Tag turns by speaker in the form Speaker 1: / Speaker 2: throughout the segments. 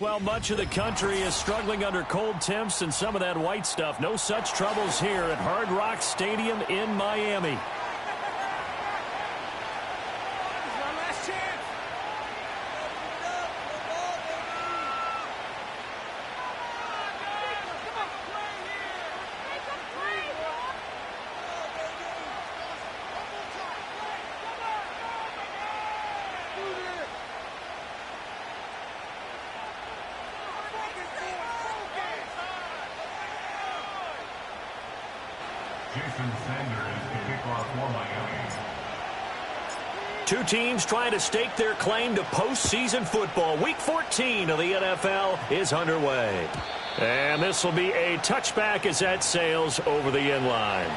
Speaker 1: Well, much of the country is struggling under cold temps and some of that white stuff. No such troubles here at Hard Rock Stadium in Miami. Two teams trying to stake their claim to postseason football. Week 14 of the NFL is underway. And this will be a touchback as that sails over the end line.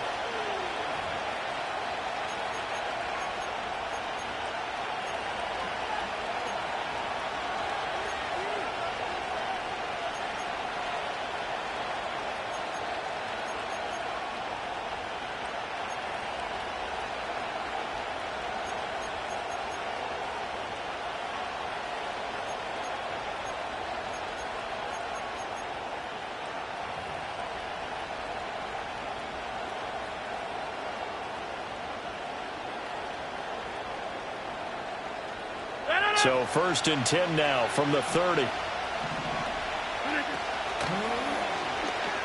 Speaker 1: So 1st and 10 now from the 30.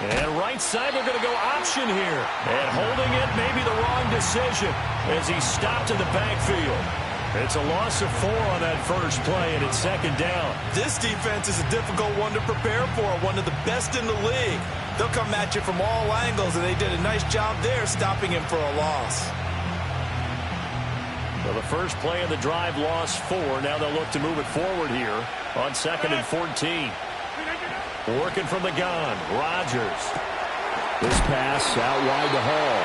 Speaker 1: And right side, they're going to go option here. And holding it may be the wrong decision as he's stopped in the backfield. It's a loss of 4 on that first play, and it's 2nd down.
Speaker 2: This defense is a difficult one to prepare for, one of the best in the league. They'll come at you from all angles, and they did a nice job there stopping him for a loss.
Speaker 1: Well, the first play of the drive lost 4. Now they'll look to move it forward here on 2nd and 14. Working from the gun, Rodgers. This pass out wide to Hall.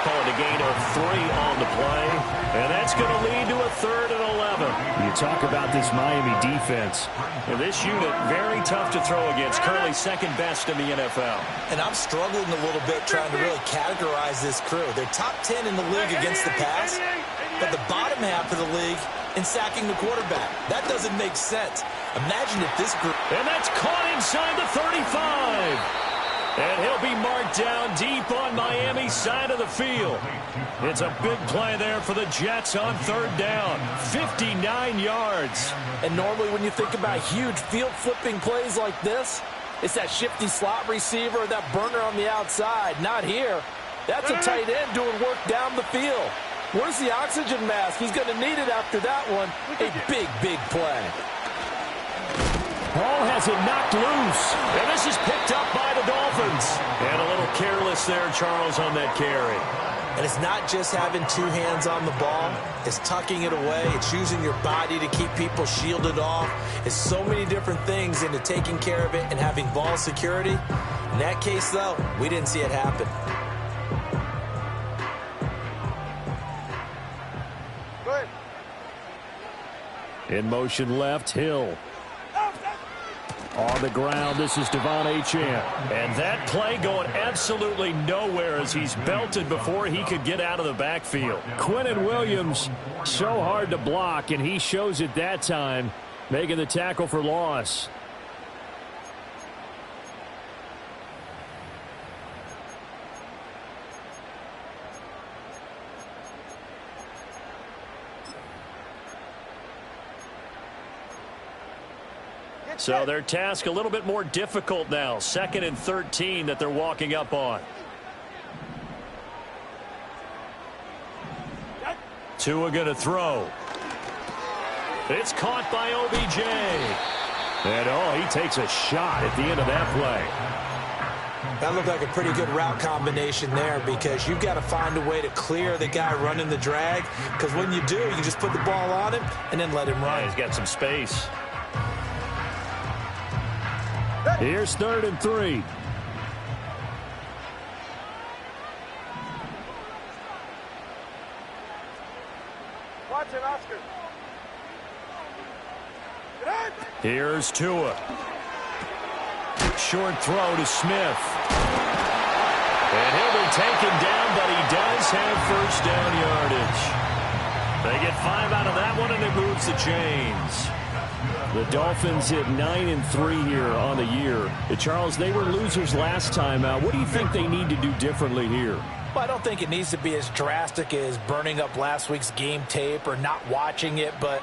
Speaker 1: Calling a gain of 3 on the play. And that's going to lead to a 3rd and 11. You talk about this Miami defense. And this unit, very tough to throw against. Currently 2nd best in the NFL.
Speaker 2: And I'm struggling a little bit trying to really categorize this crew. They're top 10 in the league against the pass, but the bottom half of the league in sacking the quarterback. That doesn't make sense. Imagine if this group...
Speaker 1: And that's caught inside the 35. And he'll be marked down deep on Miami's side of the field. It's a big play there for the Jets on 3rd down. 59 yards.
Speaker 3: And normally when you think about huge field-flipping plays like this, it's that shifty slot receiver, that burner on the outside. Not here. That's a tight end doing work down the field. Where's the oxygen mask? He's going to need it after that one. A big, big play.
Speaker 1: Ball has it knocked loose. And this is picked up by the Dolphins. And a little careless there, Charles, on that carry.
Speaker 2: And it's not just having 2 hands on the ball. It's tucking it away. It's using your body to keep people shielded off. It's so many different things into taking care of it and having ball security. In that case, though, we didn't see it happen.
Speaker 1: In motion left, Hill. On the ground, this is Devon Achane. And that play going absolutely nowhere as he's belted before he could get out of the backfield. Quinnen Williams, so hard to block, and he shows it that time, making the tackle for loss. So their task a little bit more difficult now. 2nd and 13 that they're walking up on. Tua going to throw. It's caught by OBJ. And, he takes a shot at the end of that play.
Speaker 2: That looked like a pretty good route combination there because you've got to find a way to clear the guy running the drag. Because when you do, you just put the ball on him and then let him run.
Speaker 1: Yeah, he's got some space. Here's 3rd and 3.
Speaker 4: Watch it, Oscar.
Speaker 1: Here's Tua. Short throw to Smith. And he'll be taken down, but he does have 1st down yardage. They get 5 out of that one, and it moves the chains. The Dolphins hit 9-3 here on the year. Charles, they were losers last time out. What do you think they need to do differently here?
Speaker 3: Well, I don't think it needs to be as drastic as burning up last week's game tape or not watching it, but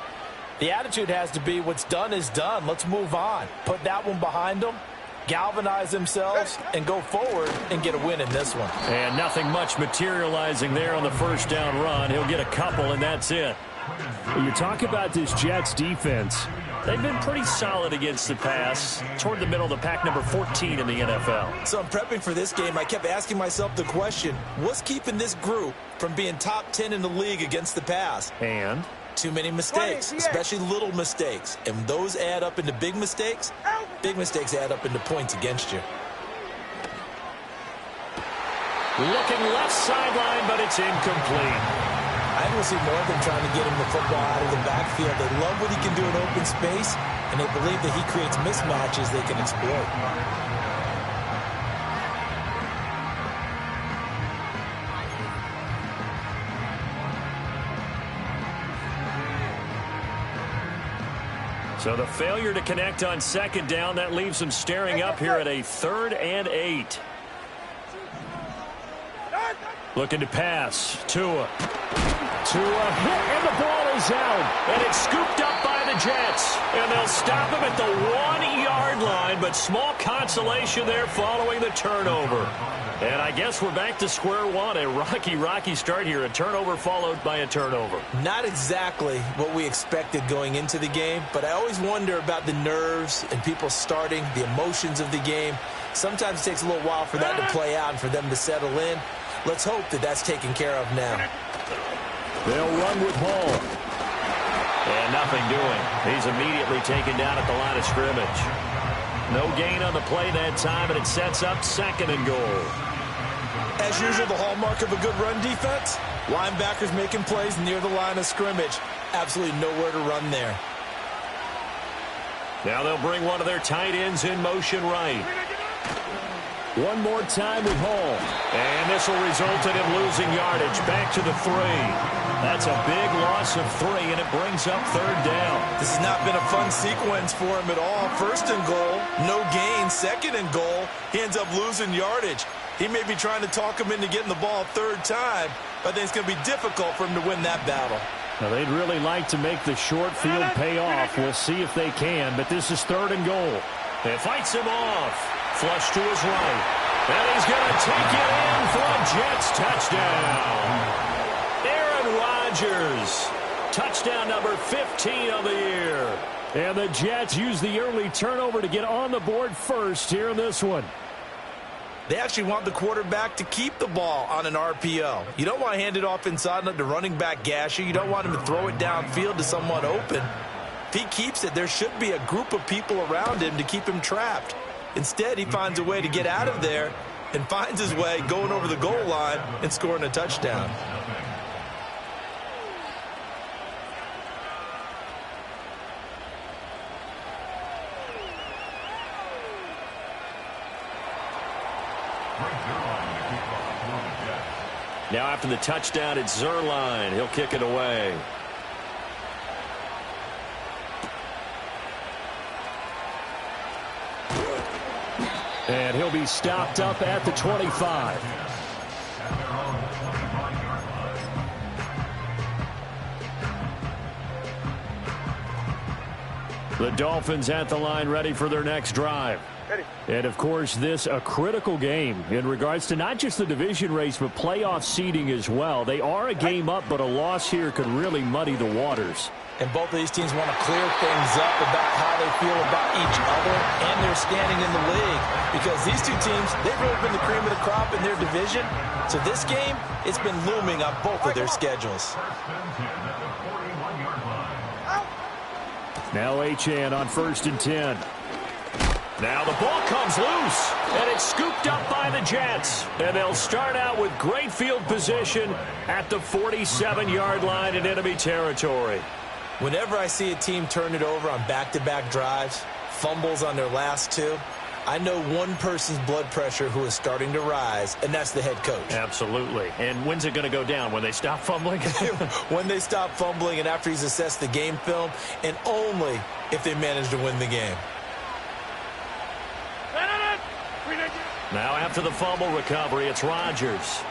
Speaker 3: the attitude has to be what's done is done. Let's move on. Put that one behind them, galvanize themselves, and go forward and get a win in this one.
Speaker 1: And nothing much materializing there on the first down run. He'll get a couple, and that's it. You talk about this Jets defense. They've been pretty solid against the pass, toward the middle of the pack, number 14 in the NFL.
Speaker 2: So I'm prepping for this game. I kept asking myself the question, what's keeping this group from being top 10 in the league against the pass?
Speaker 1: And?
Speaker 2: Too many mistakes, especially little mistakes. And those add up into big mistakes. Big mistakes add up into points against you.
Speaker 1: Looking left sideline, but it's incomplete.
Speaker 2: I don't see more than trying to get him the football out of the backfield. They love what he can do in open space, and they believe that he creates mismatches they can exploit.
Speaker 1: So the failure to connect on second down, that leaves them staring up here at a 3rd and 8. Looking to pass. Tua hit, and the ball is out. And it's scooped up by the Jets. And they'll stop him at the 1-yard line, but small consolation there following the turnover. And I guess we're back to square one. A rocky start here. A turnover followed by a turnover.
Speaker 2: Not exactly what we expected going into the game, but I always wonder about the nerves and people starting, the emotions of the game. Sometimes it takes a little while for that to play out and for them to settle in. Let's hope that that's taken care of now.
Speaker 1: They'll run with Hall. And nothing doing. He's immediately taken down at the line of scrimmage. No gain on the play that time, and it sets up 2nd and goal.
Speaker 2: As usual, the hallmark of a good run defense, linebackers making plays near the line of scrimmage. Absolutely nowhere to run there.
Speaker 1: Now they'll bring one of their tight ends in motion right. One more time with Hall. And this will result in him losing yardage. Back to the 3. That's a big loss of 3, and it brings up 3rd down.
Speaker 2: This has not been a fun sequence for him at all. 1st and goal, no gain. 2nd and goal, he ends up losing yardage. He may be trying to talk him into getting the ball 3rd time, but I think it's going to be difficult for him to win that battle.
Speaker 1: Now, they'd really like to make the short field pay off. We'll see if they can, but this is 3rd and goal. It fights him off. Flush to his right. And he's going to take it in for a Jets touchdown. Aaron Rodgers. Touchdown number 15 of the year. And the Jets use the early turnover to get on the board first here in this one.
Speaker 2: They actually want the quarterback to keep the ball on an RPO. You don't want to hand it off inside and let the running back gash you. You don't want him to throw it downfield to someone open. If he keeps it, there should be a group of people around him to keep him trapped. Instead, he finds a way to get out of there and finds his way going over the goal line and scoring a touchdown.
Speaker 1: Now after the touchdown, it's Zerline. He'll kick it away. And he'll be stopped up at the 25. The Dolphins at the line, ready for their next drive. And, of course, this a critical game in regards to not just the division race, but playoff seeding as well. They are a game up, but a loss here could really muddy the waters.
Speaker 2: And both of these teams want to clear things up about how they feel about each other and their standing in the league. Because these two teams, they've really been the cream of the crop in their division. So this game, it's been looming on both of their schedules.
Speaker 1: Now HN on 1st and 10. Now the ball comes loose, and it's scooped up by the Jets. And they'll start out with great field position at the 47-yard line in enemy territory.
Speaker 2: Whenever I see a team turn it over on back-to-back drives, fumbles on their last two, I know one person's blood pressure who is starting to rise, and that's the head coach.
Speaker 1: Absolutely. And when's it going to go down? When they stop fumbling?
Speaker 2: When they stop fumbling and after he's assessed the game film, and only if they manage to win the game.
Speaker 1: Now after the fumble recovery, it's Rodgers.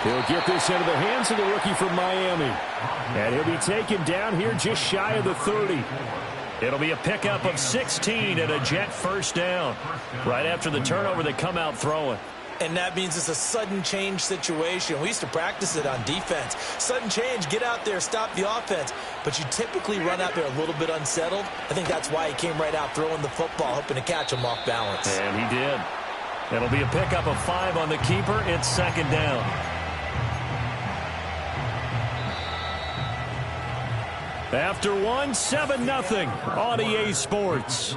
Speaker 1: He'll get this into the hands of the rookie from Miami. And he'll be taken down here just shy of the 30. It'll be a pickup of 16 and a Jet first down. Right after the turnover, they come out throwing.
Speaker 2: And that means it's a sudden change situation. We used to practice it on defense. Sudden change, get out there, stop the offense. But you typically run out there a little bit unsettled. I think that's why he came right out throwing the football, hoping to catch him off balance.
Speaker 1: And he did. It'll be a pickup of 5 on the keeper. It's second down. After 1, 7-0 on EA Sports.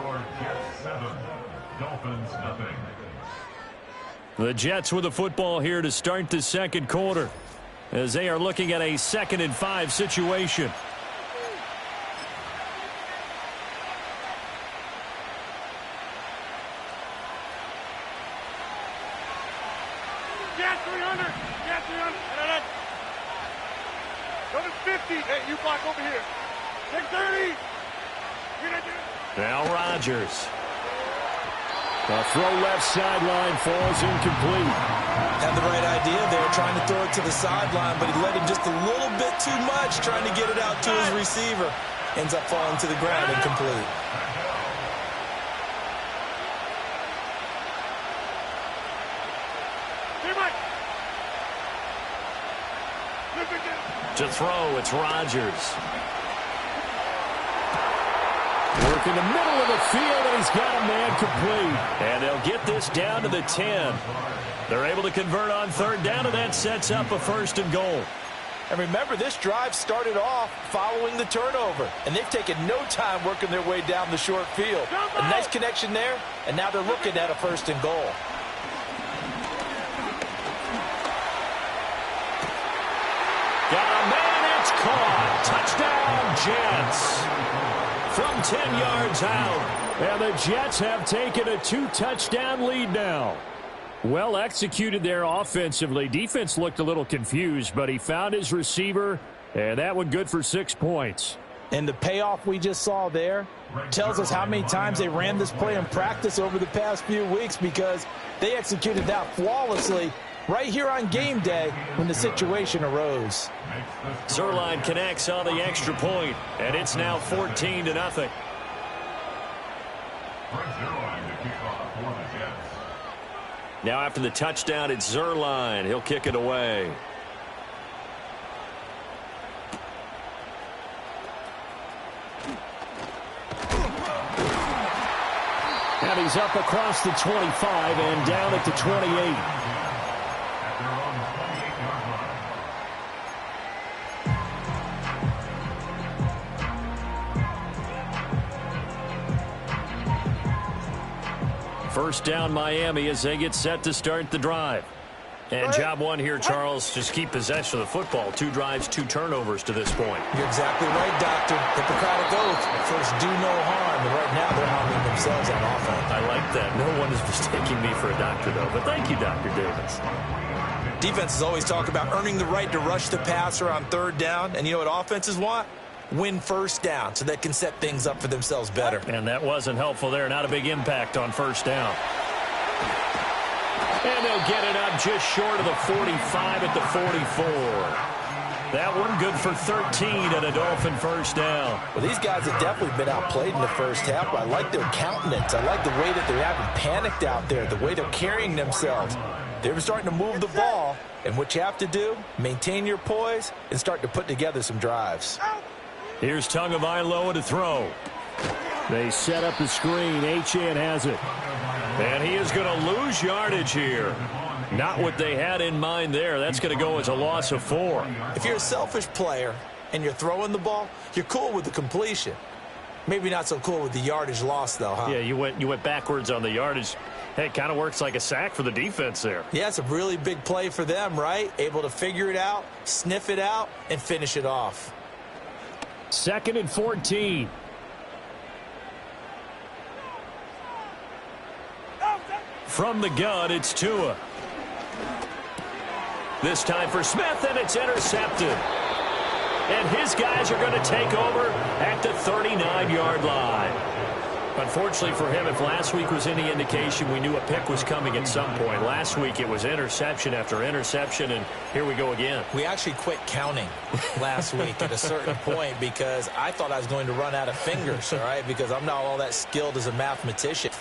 Speaker 1: The Jets with the football here to start the second quarter as they are looking at a 2nd and 5 situation.
Speaker 4: Jet 300. Jet 300. Go to 50. Hey, you block over here. Take 30.
Speaker 1: Now Rodgers. The throw left sideline falls incomplete.
Speaker 2: Had the right idea there, trying to throw it to the sideline, but he let him just a little bit too much, trying to get it out to his receiver. Ends up falling to the ground incomplete.
Speaker 1: To throw, it's Rodgers. Work in the middle of the field, and he's got a man complete. And they'll get this down to the 10. They're able to convert on 3rd down, and that sets up a 1st and goal.
Speaker 3: And remember, this drive started off following the turnover, and they've taken no time working their way down the short field. A nice connection there, and now they're looking at a 1st and goal.
Speaker 1: Got a man, it's caught. Touchdown, Jets. From 10 yards out. And the Jets have taken a 2-touchdown lead now. Well executed there offensively. Defense looked a little confused, but he found his receiver, and that one good for 6 points.
Speaker 3: And the payoff we just saw there tells us how many times they ran this play in practice over the past few weeks, because they executed that flawlessly right here on game day when the situation arose.
Speaker 1: Zerline connects on the extra point, and it's now 14-0. Now after the touchdown, it's Zerline. He'll kick it away. And he's up across the 25 and down at the 28. First down Miami as they get set to start the drive. And job one here, Charles, just keep possession of the football. 2 drives, 2 turnovers to this point.
Speaker 2: You're exactly right, Doctor. Hippocratic oath. First, do no harm. And right now, they're harming themselves on offense.
Speaker 1: I like that. No one is mistaking me for a doctor, though. But thank you, Dr. Davis.
Speaker 2: Defenses always talk about earning the right to rush the passer on 3rd down. And you know what offenses want? Win 1st down so they can set things up for themselves better.
Speaker 1: And that wasn't helpful there. Not a big impact on 1st down. And they'll get it up just short of the 45 at the 44. That one good for 13 and a Dolphin 1st down.
Speaker 3: Well, these guys have definitely been outplayed in the first half, but I like their countenance. I like the way that they haven't panicked out there, the way they're carrying themselves. They're starting to move the ball, and what you have to do, maintain your poise and start to put together some drives.
Speaker 1: Here's Tagovailoa to throw. They set up the screen. Achane has it. And he is going to lose yardage here. Not what they had in mind there. That's going to go as a loss of 4.
Speaker 2: If you're a selfish player and you're throwing the ball, you're cool with the completion. Maybe not so cool with the yardage loss, though, huh?
Speaker 1: Yeah, you went backwards on the yardage. Hey, it kind of works like a sack for the defense there.
Speaker 2: Yeah, it's a really big play for them, right? Able to figure it out, sniff it out, and finish it off.
Speaker 1: 2nd and 14. From the gun, it's Tua. This time for Smith, and it's intercepted. And his guys are going to take over at the 39-yard line. Unfortunately for him, if last week was any indication, we knew a pick was coming at some point. Last week it was interception after interception, and here we go again.
Speaker 2: We actually quit counting last week at a certain point because I thought I was going to run out of fingers, all right, because I'm not all that skilled as a mathematician.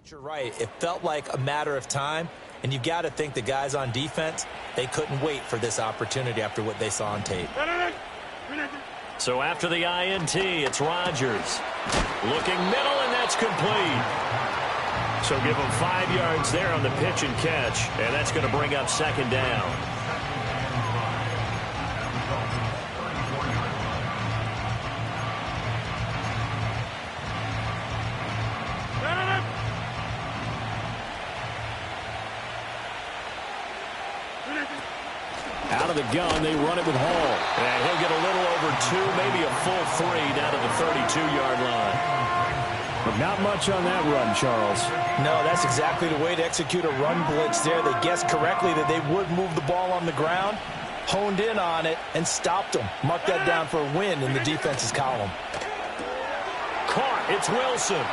Speaker 2: You're right. It felt like a matter of time, and you got to think the guys on defense, they couldn't wait for this opportunity after what they saw on tape.
Speaker 1: So after the INT, it's Rodgers. Looking middle, and that's complete. So give him 5 yards there on the pitch and catch, and that's going to bring up second down. Out of the gun, they run it with Hall. And he'll get a little over 2, maybe a full 3 down to the 32-yard line. But not much on that run, Charles.
Speaker 3: No, that's exactly the way to execute a run blitz there. They guessed correctly that they would move the ball on the ground, honed in on it, and stopped them. Mark that down for a win in the defense's column.
Speaker 1: Caught. It's Wilson.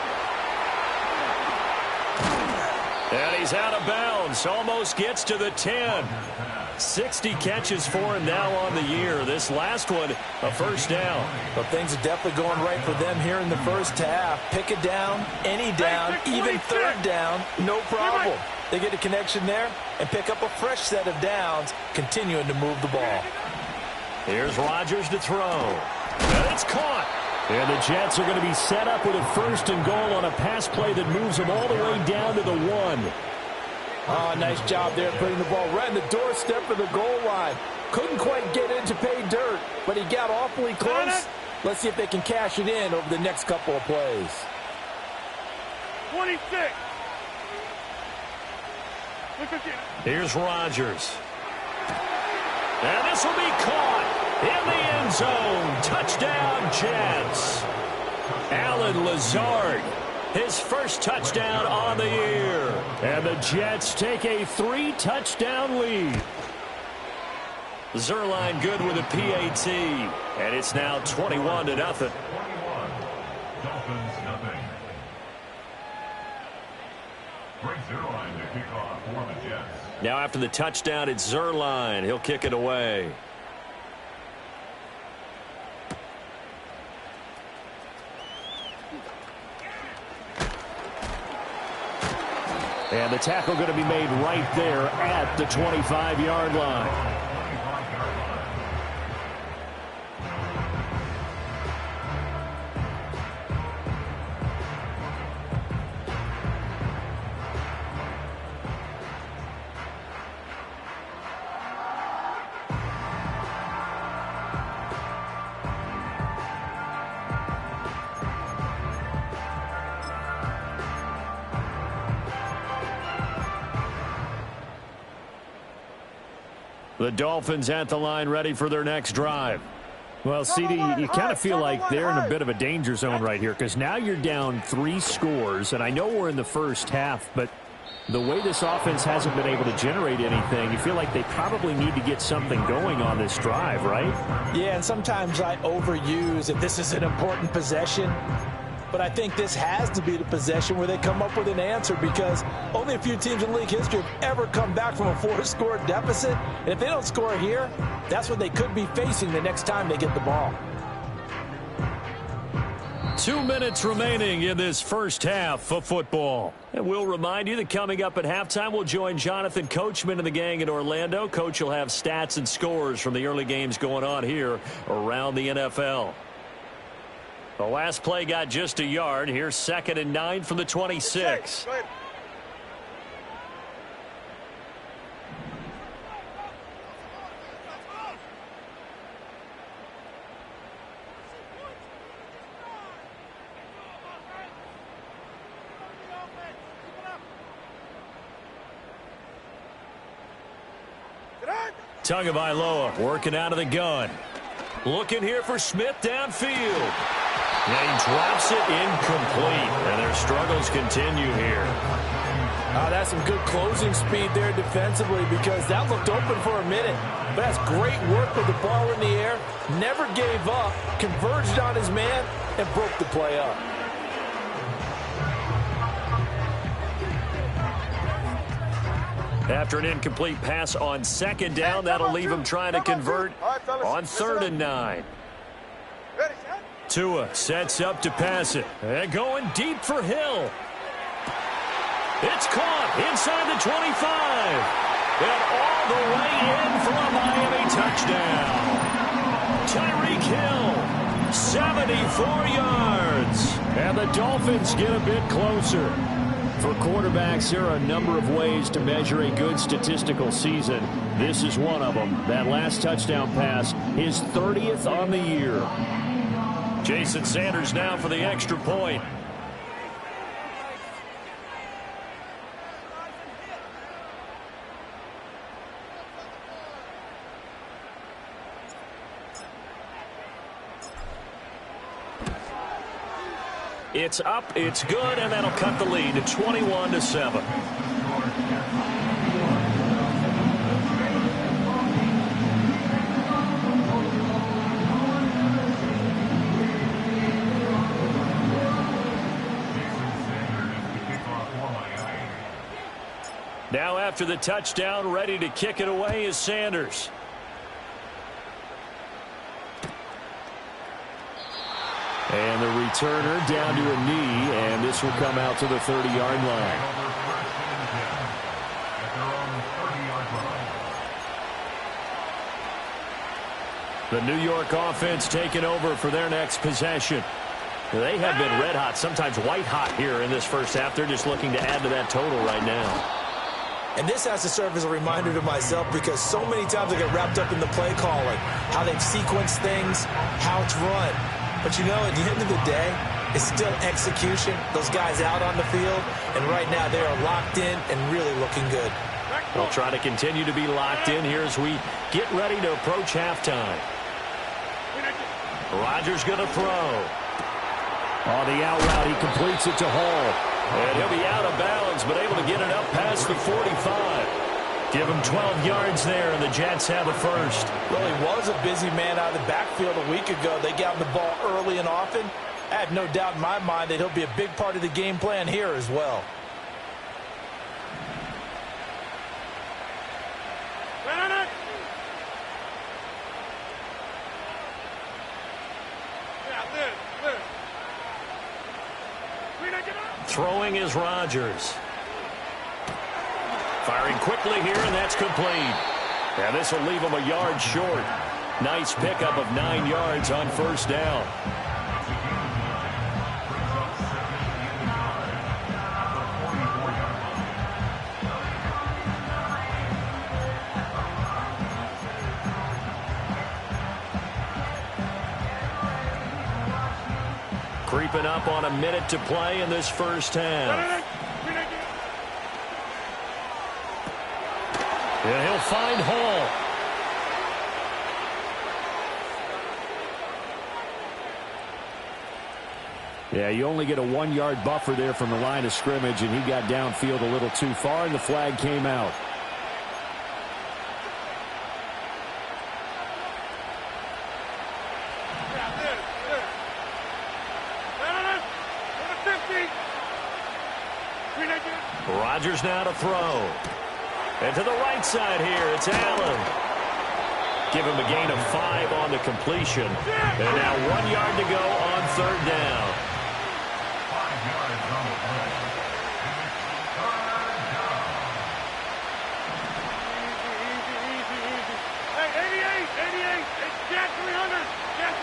Speaker 1: And he's out of bounds. Almost gets to the 10. 60 catches for him now on the year. This last one, a first down.
Speaker 3: Well, things are definitely going right for them here in the first half. Pick it down, any down, even third down, no problem. They get a connection there and pick up a fresh set of downs, continuing to move the ball.
Speaker 1: Here's Rodgers to throw. And it's caught. And the Jets are going to be set up with a first and goal on a pass play that moves them all the way down to the 1.
Speaker 3: Oh, nice job there putting the ball right in the doorstep of the goal line. Couldn't quite get in to pay dirt, but he got awfully close. Let's see if they can cash it in over the next couple of plays.
Speaker 4: 26.
Speaker 1: Here's Rodgers. And this will be caught in the end zone. Touchdown, Jets. Allen Lazard, his first touchdown on the year. And the Jets take a 3-touchdown lead. Zerline good with a PAT. And it's now 21-0. Now after the touchdown, it's Zerline. He'll kick it away. And the tackle going to be made right there at the 25-yard line. The Dolphins at the line, ready for their next drive. Well, CD, you kind of feel like they're in a bit of a danger zone right here because now you're down 3 scores, and I know we're in the first half, but the way this offense hasn't been able to generate anything, you feel like they probably need to get something going on this drive, right?
Speaker 3: Yeah, and sometimes I overuse if this is an important possession. But I think this has to be the possession where they come up with an answer because only a few teams in league history have ever come back from a 4-score deficit. And if they don't score here, that's what they could be facing the next time they get the ball.
Speaker 1: 2 minutes remaining in this first half of football. And we'll remind you that coming up at halftime, we'll join Jonathan Coachman and the gang in Orlando. Coach will have stats and scores from the early games going on here around the NFL. The last play got just a yard. Here's 2nd and 9 from the 26. Tagovailoa working out of the gun. Looking here for Smith downfield. And he drops it incomplete. And their struggles continue here.
Speaker 3: That's some good closing speed there defensively because that looked open for a minute. But that's great work with the ball in the air. Never gave up. Converged on his man and broke the play up.
Speaker 1: After an incomplete pass on 2nd down, that'll leave him trying to convert on 3rd and 9. Tua sets up to pass it. And going deep for Hill. It's caught inside the 25. And all the way in for a Miami touchdown. Tyreek Hill, 74 yards. And the Dolphins get a bit closer. For quarterbacks, there are a number of ways to measure a good statistical season. This is one of them. That last touchdown pass, his 30th on the year. Jason Sanders now for the extra point. It's up, it's good, and that'll cut the lead to 21-7. Now after the touchdown, ready to kick it away is Sanders. And the returner down to a knee, and this will come out to the 30-yard line. The New York offense taking over for their next possession. They have been red hot, sometimes white hot here in this first half. They're just looking to add to that total right now.
Speaker 2: And this has to serve as a reminder to myself because so many times I get wrapped up in the play calling, how they've sequenced things, how it's run. But, you know, at the end of the day, it's still execution. Those guys out on the field, and right now they are locked in and really looking good.
Speaker 1: They'll try to continue to be locked in here as we get ready to approach halftime. Rodgers going to throw. On the out route, he completes it to Hall. And he'll be out of bounds, but able to get it up past the 45. Give him 12 yards there, and the Jets have the first.
Speaker 3: Well, he was a busy man out of the backfield a week ago. They got him the ball early and often. I have no doubt in my mind that he'll be a big part of the game plan here as well.
Speaker 1: Throwing is Rodgers. Firing quickly here, and that's complete. And this will leave him a yard short. Nice pickup of 9 yards on first down. Creeping up on a minute to play in this first half. And he'll find Hall. Yeah, you only get a 1-yard buffer there from the line of scrimmage, and he got downfield a little too far, and the flag came out. Rodgers now to throw. And to the right side here, it's Allen. Give him a gain of 5 on the completion. And now 1 yard to go on 3rd down.
Speaker 5: 5 yards on the play.
Speaker 4: Easy. Hey, 88. It's Jack 300. Jack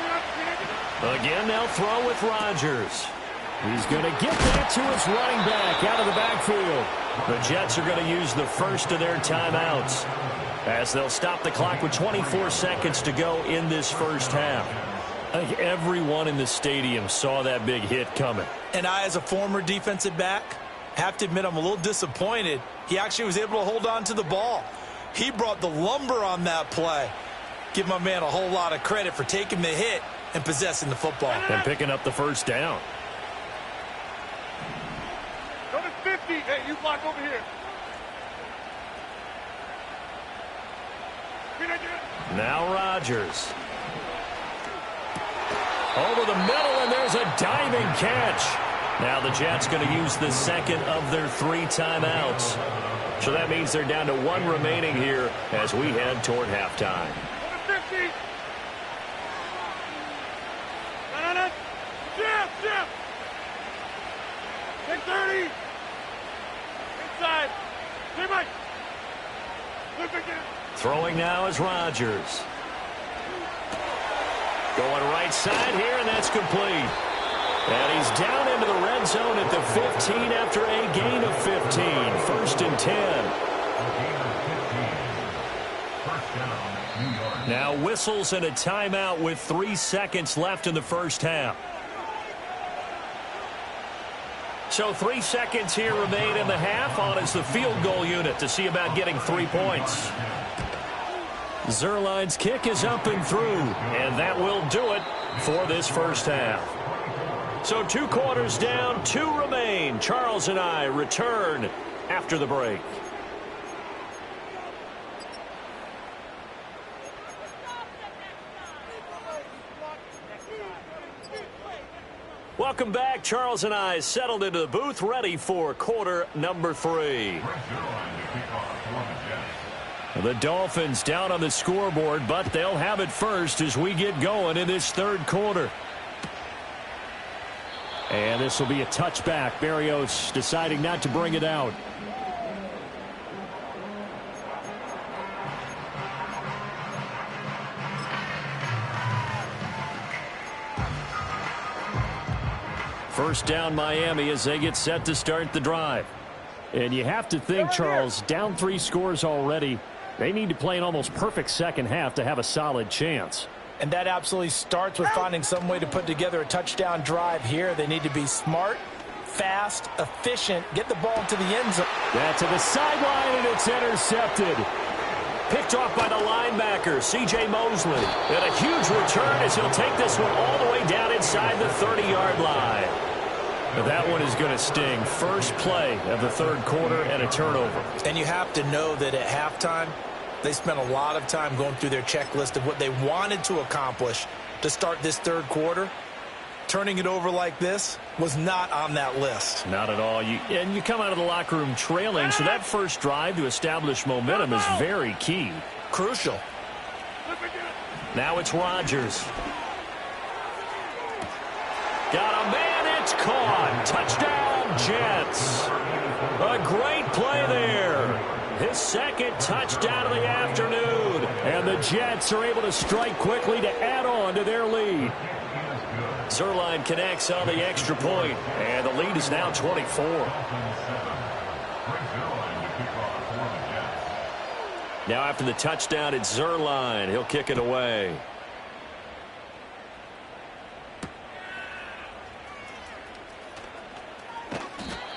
Speaker 4: 300.
Speaker 1: Again, they'll throw with Rodgers. He's going to get that to his running back out of the backfield. The Jets are going to use the first of their timeouts as they'll stop the clock with 24 seconds to go in this first half. I think everyone in the stadium saw that big hit coming.
Speaker 2: And I, as a former defensive back, have to admit I'm a little disappointed. He actually was able to hold on to the ball. He brought the lumber on that play. Give my man a whole lot of credit for taking the hit and possessing the football.
Speaker 1: And picking up the first down.
Speaker 4: Go to 50. Hey, you block over here.
Speaker 1: Now Rodgers. Over the middle, and there's a diving catch. Now the Jets going to use the second of their 3 timeouts. So that means they're down to 1 remaining here as we head toward halftime.
Speaker 4: Go to 50. No. Jim. Take 30. Inside. Jimmy. Look again.
Speaker 1: Throwing now is Rodgers. Going right side here, and that's complete. And he's down into the red zone at the 15 after a gain of 15. 1st and 10. Now whistles and a timeout with 3 seconds left in the first half. So 3 seconds here remain in the half. On is the field goal unit to see about getting 3 points. Zerline's kick is up and through, and that will do it for this first half. So 2 quarters down, 2 remain. Charles and I return after the break. Welcome back. Charles and I settled into the booth, ready for quarter number 3. The Dolphins down on the scoreboard, but they'll have it first as we get going in this 3rd quarter. And this will be a touchback. Berrios deciding not to bring it out. First down Miami as they get set to start the drive. And you have to think, Charles, down 3 scores already. They need to play an almost perfect second half to have a solid chance.
Speaker 3: And that absolutely starts with finding some way to put together a touchdown drive here. They need to be smart, fast, efficient, get the ball to the end zone.
Speaker 1: That's to the sideline, and it's intercepted. Picked off by the linebacker, C.J. Mosley. And a huge return as he'll take this one all the way down inside the 30-yard line. But that one is going to sting. First play of the 3rd quarter and a turnover.
Speaker 2: And you have to know that at halftime, they spent a lot of time going through their checklist of what they wanted to accomplish to start this 3rd quarter. Turning it over like this was not on that list.
Speaker 1: Not at all. And you come out of the locker room trailing, so that first drive to establish momentum is very key.
Speaker 2: Crucial.
Speaker 1: Now it's Rodgers. Got a man, it's caught. Touchdown, Jets. A great play there. His 2nd touchdown of the afternoon. And the Jets are able to strike quickly to add on to their lead. Zerline connects on the extra point, and the lead is now 24. Now after the touchdown, it's Zerline. He'll kick it away.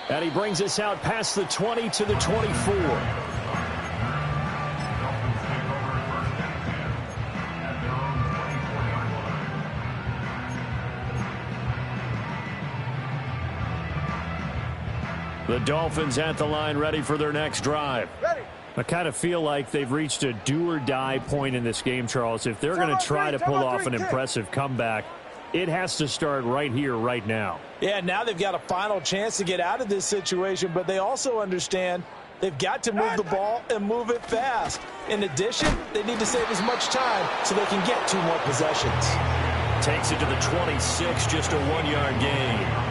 Speaker 1: And he brings us out past the 20 to the 24. The Dolphins at the line, ready for their next drive. I kind of feel like they've reached a do-or-die point in this game, Charles. If they're going to try to pull off an impressive comeback, it has to start right here, right now.
Speaker 3: Yeah, now they've got a final chance to get out of this situation, but they also understand they've got to move the ball and move it fast. In addition, they need to save as much time so they can get 2 more possessions.
Speaker 1: Takes it to the 26, just a 1-yard gain.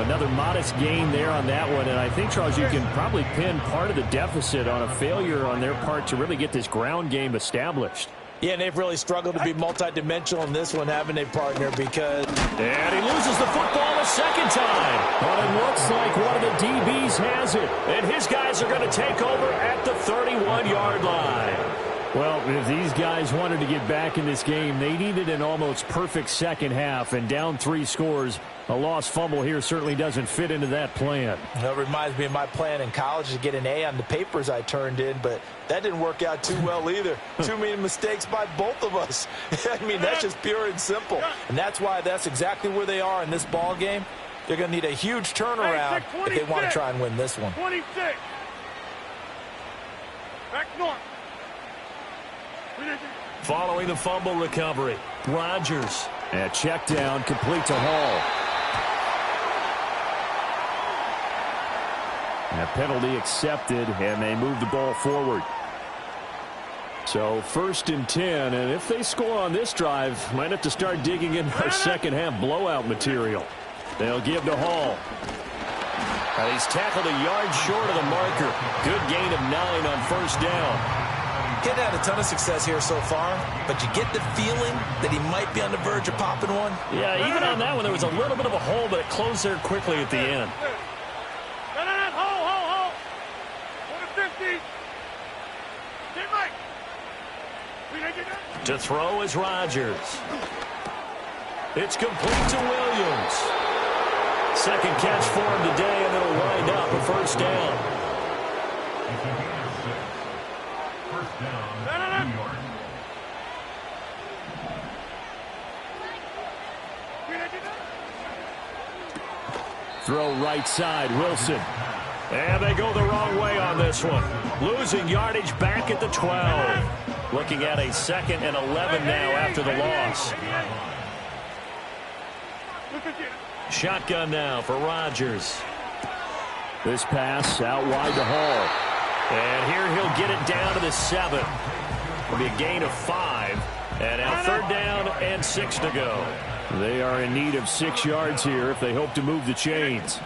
Speaker 1: Another modest gain there on that one, and I think, Charles, you can probably pin part of the deficit on a failure on their part to really get this ground game established.
Speaker 3: Yeah, and they've really struggled to be multidimensional in this one, haven't they, partner, because...
Speaker 1: And he loses the football a second time. But it looks like one of the DBs has it, and his guys are going to take over at the 31-yard line. Well, if these guys wanted to get back in this game, they needed an almost perfect second half, and down 3 scores. A lost fumble here certainly doesn't fit into that plan.
Speaker 3: That reminds me of my plan in college to get an A on the papers I turned in, but that didn't work out too well either. Too many mistakes by both of us. I mean, that's just pure and simple. And that's why that's exactly where they are in this ball game. They're going to need a huge turnaround if they want to try and win this one.
Speaker 4: 26. Back north.
Speaker 1: Following the fumble recovery, Rodgers. And check down, complete to Hall. And a penalty accepted, and they move the ball forward. So 1st and 10, and if they score on this drive, might have to start digging in our second half blowout material. They'll give to Hall. And he's tackled a yard short of the marker. Good gain of 9 on 1st down.
Speaker 2: Getting had a ton of success here so far, but you get the feeling that he might be on the verge of popping one.
Speaker 1: Yeah, even on that one, there was a little bit of a hole, but it closed there quickly at the end.
Speaker 4: Hold. 150.
Speaker 1: To throw is Rodgers. It's complete to Williams. Second catch for him today, and it'll wind up a 1st down.
Speaker 5: First down, New York.
Speaker 1: Throw right side, Wilson. And they go the wrong way on this one. Losing yardage back at the 12. Looking at a 2nd and 11 now after the loss. Shotgun now for Rodgers. This pass out wide to Hall. And here he'll get it down to the 7. It'll be a gain of 5. And now 3rd down and 6 to go. They are in need of 6 yards here if they hope to move the chains.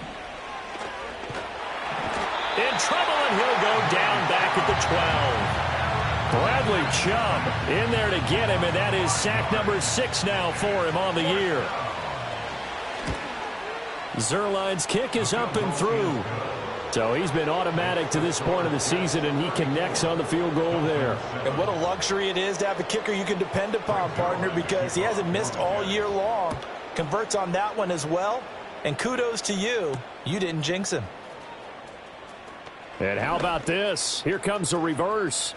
Speaker 1: In trouble, and he'll go down back at the 12. Bradley Chubb in there to get him, and that is sack number 6 now for him on the year. Zerline's kick is up and through. So he's been automatic to this point of the season, and he connects on the field goal there.
Speaker 3: And what a luxury it is to have a kicker you can depend upon, partner, because he hasn't missed all year long. Converts on that one as well. And kudos to you. You didn't jinx him.
Speaker 1: And how about this? Here comes a reverse.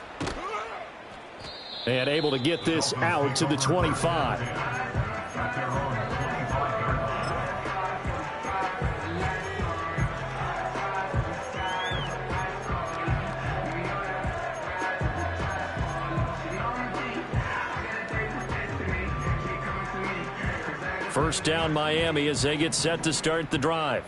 Speaker 1: And able to get this out to the 25. First down Miami as they get set to start the drive.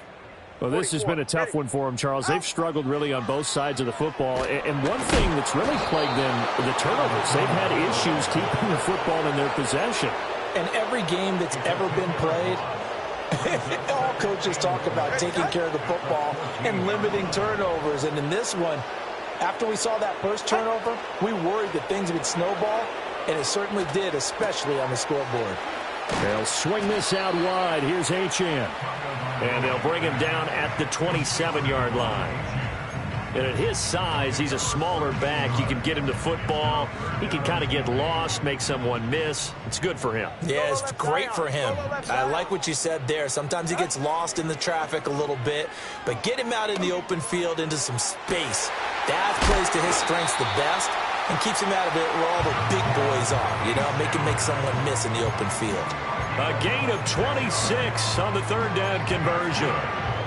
Speaker 1: Well, this has been a tough one for them, Charles. They've struggled really on both sides of the football. And one thing that's really plagued them, the turnovers. They've had issues keeping the football in their possession.
Speaker 3: And every game that's ever been played, all coaches talk about taking care of the football and limiting turnovers. And in this one, after we saw that first turnover, we worried that things would snowball, and it certainly did, especially on the scoreboard.
Speaker 1: They'll swing this out wide. Here's Achane. And they'll bring him down at the 27-yard line. And at his size, he's a smaller back. You can get him to football. He can kind of get lost, make someone miss. It's good for him.
Speaker 2: Yeah, it's great for him. I like what you said there. Sometimes he gets lost in the traffic a little bit, but get him out in the open field into some space. That plays to his strengths the best and keeps him out of it where all the big boys are, you know, make someone miss in the open field.
Speaker 1: A gain of 26 on the 3rd down conversion.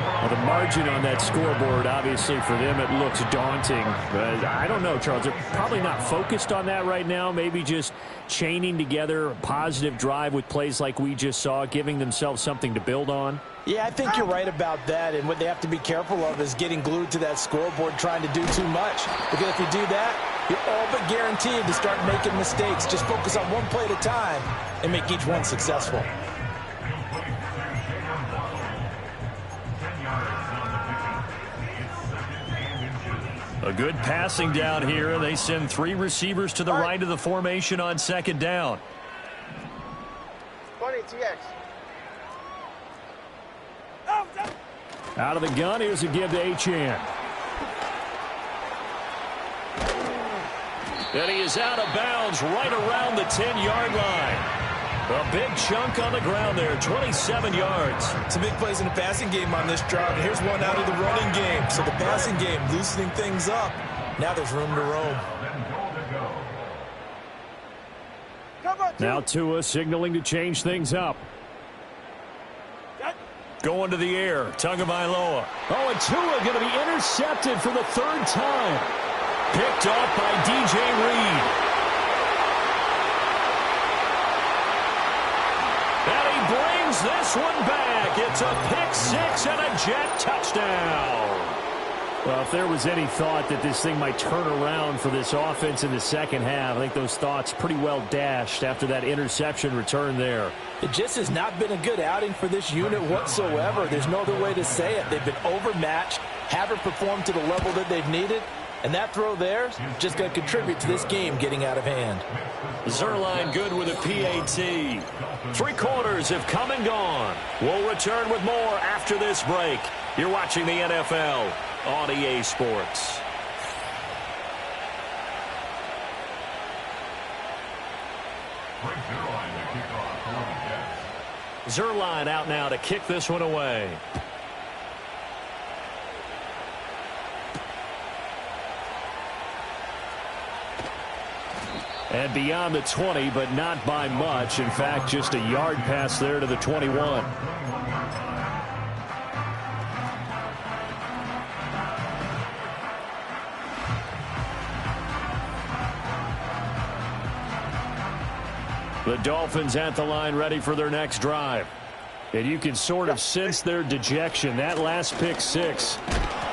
Speaker 1: Well, the margin on that scoreboard, obviously, for them, it looks daunting. But I don't know, Charles. They're probably not focused on that right now. Maybe just chaining together a positive drive with plays like we just saw, giving themselves something to build on.
Speaker 3: Yeah, I think you're right about that. And what they have to be careful of is getting glued to that scoreboard trying to do too much. Because if you do that, you're all but guaranteed to start making mistakes. Just focus on one play at a time and make each one successful.
Speaker 1: A good passing down here. They send 3 receivers to the right of the formation on second down.
Speaker 4: 20 TX.
Speaker 1: Out of the gun, here's a give to Achane. And he is out of bounds right around the 10-yard line. A big chunk on the ground there, 27 yards.
Speaker 2: Some big plays in the passing game on this drive, and here's one out of the running game. So the passing game loosening things up. Now there's room to roam.
Speaker 1: Now Tua signaling to change things up. Going to the air, Tagovailoa. Oh, and Tua going to be intercepted for the 3rd time. Picked off by DJ Reed. And he brings this one back. It's a pick 6 and a Jet touchdown. Well, if there was any thought that this thing might turn around for this offense in the second half, I think those thoughts pretty well dashed after that interception return there.
Speaker 3: It just has not been a good outing for this unit whatsoever. There's no other way to say it. They've been overmatched, haven't performed to the level that they've needed, and that throw there is just going to contribute to this game getting out of hand.
Speaker 1: Zerline good with a PAT. 3 quarters have come and gone. We'll return with more after this break. You're watching the NFL on EA Sports. Zerline out now to kick this one away. And beyond the 20, but not by much. In fact, just a yard pass there to the 21. The Dolphins at the line ready for their next drive. And you can sort of sense their dejection. That last pick 6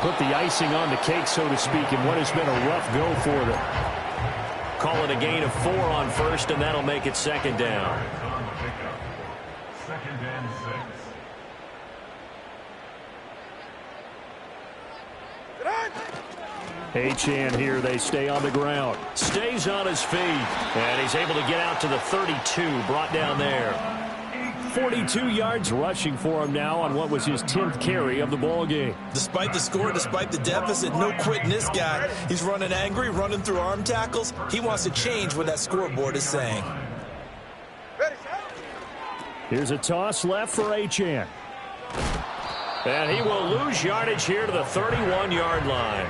Speaker 1: put the icing on the cake, so to speak, in what has been a rough go for them. Call it a gain of 4 on first, and that'll make it second down.
Speaker 5: Second and 6.
Speaker 1: Achane here, they stay on the ground. Stays on his feet, and he's able to get out to the 32, brought down there. 42 yards rushing for him now on what was his 10th carry of the ball game.
Speaker 2: Despite the score, despite the deficit, no quitting this guy. He's running angry, running through arm tackles. He wants to change what that scoreboard is saying.
Speaker 1: Here's a toss left for Achane. And he will lose yardage here to the 31-yard line.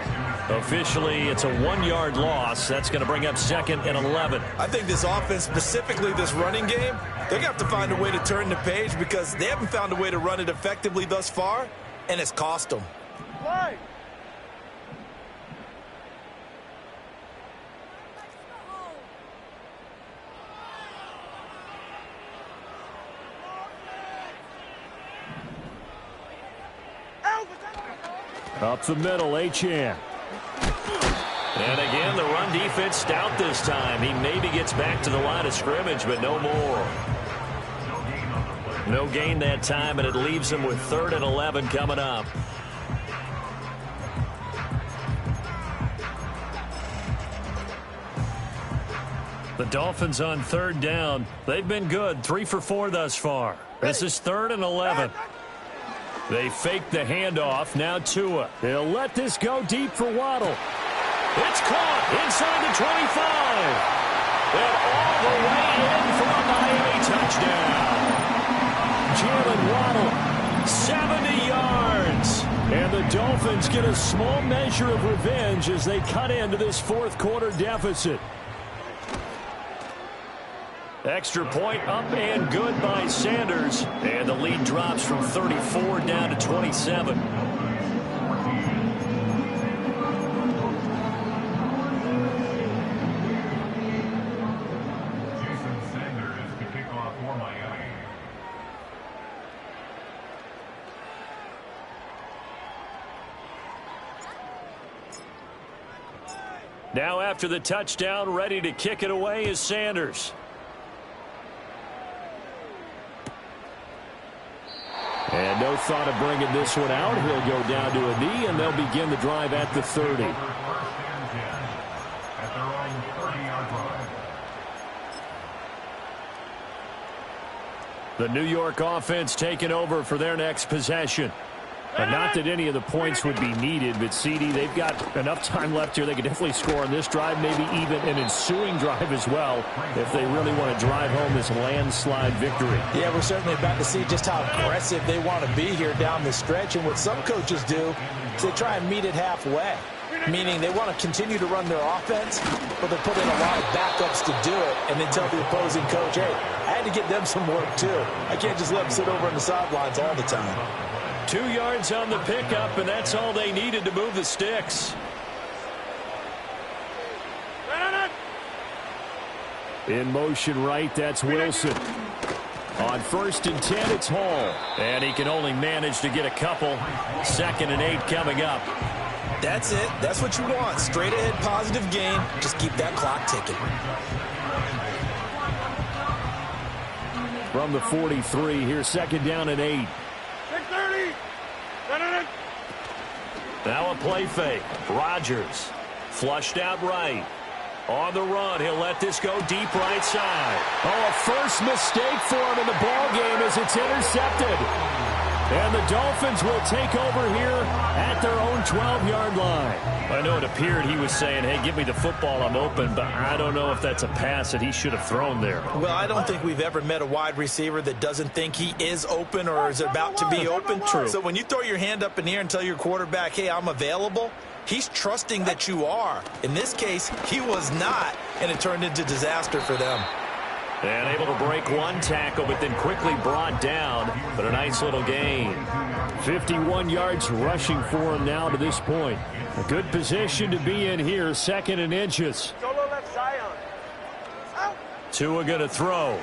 Speaker 1: Officially, it's a 1-yard loss. That's going to bring up second and 11.
Speaker 2: I think this offense, specifically this running game, they're going to have to find a way to turn the page because they haven't found a way to run it effectively thus far, and it's cost them.
Speaker 1: Up the middle, Achane. And again, the run defense stout this time. He maybe gets back to the line of scrimmage, but no more. No gain that time, and it leaves him with 3rd and 11 coming up. The Dolphins on 3rd down. They've been good, 3 for 4 thus far. This is 3rd and 11. They fake the handoff. Now Tua. They'll let this go deep for Waddle. It's caught inside the 25. And all the way in for a Miami touchdown. Jalen Waddle, 70 yards. And the Dolphins get a small measure of revenge as they cut into this 4th quarter deficit. Extra point up and good by Sanders. And the lead drops from 34 down to 27. Now after the touchdown, ready to kick it away is Sanders. And no thought of bringing this one out. He'll go down to a knee, and they'll begin the drive at the 30. The New York offense taking over for their next possession. And not that any of the points would be needed, but CD, they've got enough time left here. They could definitely score on this drive, maybe even an ensuing drive as well, if they really want to drive home this landslide victory.
Speaker 3: Yeah, we're certainly about to see just how aggressive they want to be here down the stretch. And what some coaches do is they try and meet it halfway, meaning they want to continue to run their offense, but they put in a lot of backups to do it, and then tell the opposing coach, hey, I had to get them some work too. I can't just let them sit over on the sidelines all the time.
Speaker 1: 2 yards on the pickup, and that's all they needed to move the sticks. In motion right, that's Wilson. On 1st and 10, it's Hall. And he can only manage to get a couple. 2nd and 8 coming up.
Speaker 2: That's it. That's what you want. Straight ahead positive gain. Just keep that clock ticking.
Speaker 1: From the 43, here's 2nd down and 8. Now a play fake. Rodgers flushed out right. On the run, he'll let this go deep right side. Oh, a first mistake for him in the ball game as it's intercepted. And the Dolphins will take over here at their own 12-yard line. I know it appeared he was saying, hey, give me the football, I'm open, but I don't know if that's a pass that he should have thrown there.
Speaker 2: Well, I don't think we've ever met a wide receiver that doesn't think he is open or is about to be open.
Speaker 1: True.
Speaker 2: So when you throw your hand up in the air and tell your quarterback, hey, I'm available, he's trusting that you are. In this case, he was not, and it turned into disaster for them.
Speaker 1: And able to break one tackle, but then quickly brought down. But a nice little gain. 51 yards rushing for him now to this point. A good position to be in here, 2nd and inches. Tua going to throw.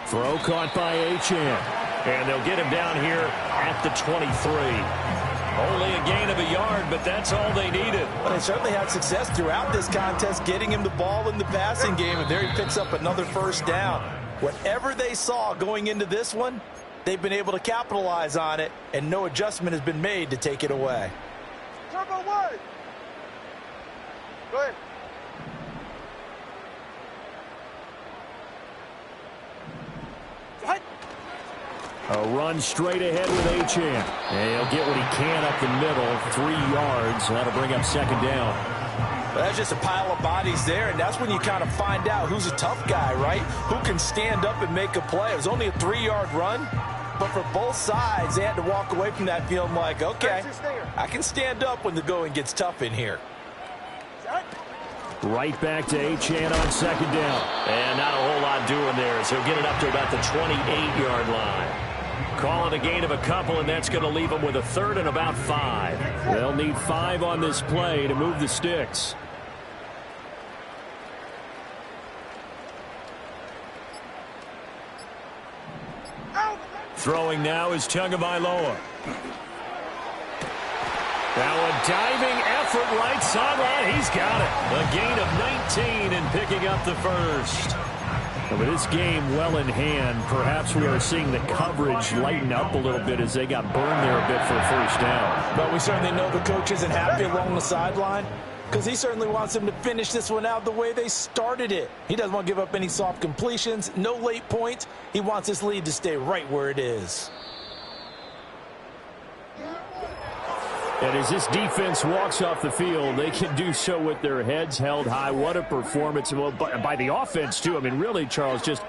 Speaker 1: Throw caught by Achane. And they'll get him down here at the 23. Only a gain of a yard, but that's all they needed.
Speaker 2: But they certainly had success throughout this contest, getting him the ball in the passing game, and there he picks up another 1st down. Whatever they saw going into this one, they've been able to capitalize on it, and no adjustment has been made to take it away.
Speaker 4: Turbo 1. Go ahead.
Speaker 1: A run straight ahead with Achane. And he'll get what he can up the middle. 3 yards. That'll bring up 2nd down.
Speaker 2: Well, that's just a pile of bodies there, and that's when you kind of find out who's a tough guy, right? Who can stand up and make a play. It was only a 3-yard run, but for both sides, they had to walk away from that feeling like, okay, I can stand up when the going gets tough in here.
Speaker 1: Right back to Achane on 2nd down. And not a whole lot doing there as he'll get it up to about the 28-yard line. Calling a gain of a couple, and that's going to leave them with a 3rd and about 5. They'll need 5 on this play to move the sticks. Throwing now is Tagovailoa. Now a diving effort right sideline. He's got it. A gain of 19 and picking up the 1st. But this game well in hand. Perhaps we are seeing the coverage lighten up a little bit as they got burned there a bit for a 1st down.
Speaker 3: But we certainly know the coach isn't happy along the sideline because he certainly wants them to finish this one out the way they started it. He doesn't want to give up any soft completions, no late points. He wants this lead to stay right where it is.
Speaker 1: And as this defense walks off the field, they can do so with their heads held high. What a performance by the offense, too. I mean, really, Charles, just